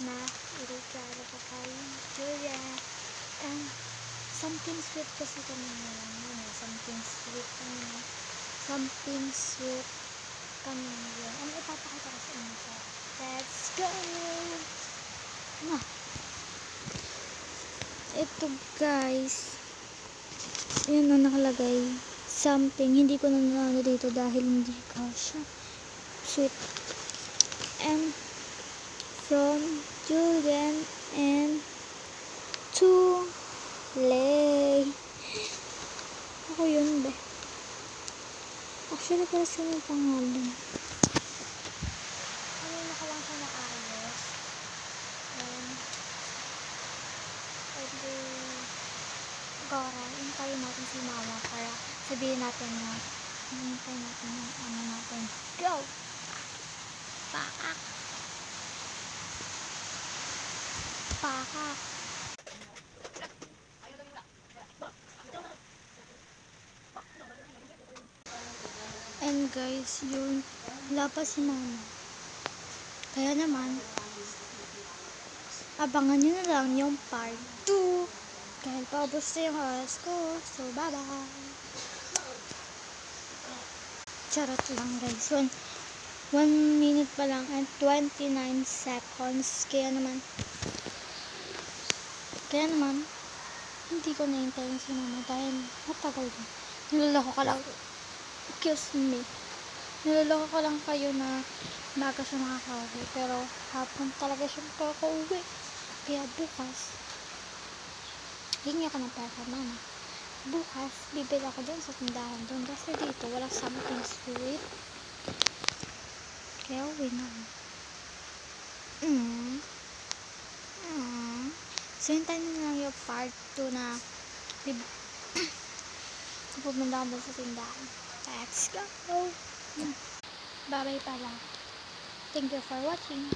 na irigalo ko kay Julia. And something sweet kasi kami ngayon. Something sweet kami. Something sweet kami ngayon. Ano ipapakita ko sa inyo siya? Let's go! Na! Ito guys. Ayan na nakalagay. Something. Hindi ko na naano dito dahil hindi kasha. Sweet. And from Julian and to Lay. Ako yun ba? Actually, para sa yung pangalan. Kanina ko lang siya naayos. Pwede Gora, hintayin natin si mama para sabihin natin na hintayin natin yung ano natin. Go! Pakak! Pakak! And guys, yun, wala pa si mama. Kaya naman, abangan nyo na lang yung part 2. Dahil paubos na yung oras ko. So, bye-bye. Charot lang guys. 1 minute pa lang and 29 seconds. Kaya naman, hindi ko nahintayin si mama dahil matagal din. Niloloko ka lang. Excuse me. Niloloko ko lang kayo na bago siya makaka-uwi. Pero hapon talaga siya makaka-uwi. Kaya bukas, hingi ako ng pera kay mama. Bukas, bibili ako doon sa tindahan doon. Kasi dito, wala something sweet. Kaya uwi na ako. So, hintayin na lang yung part 2 na pupunta ako doon sa tindahan. Let's go! Bye-bye pala. Thank you for watching.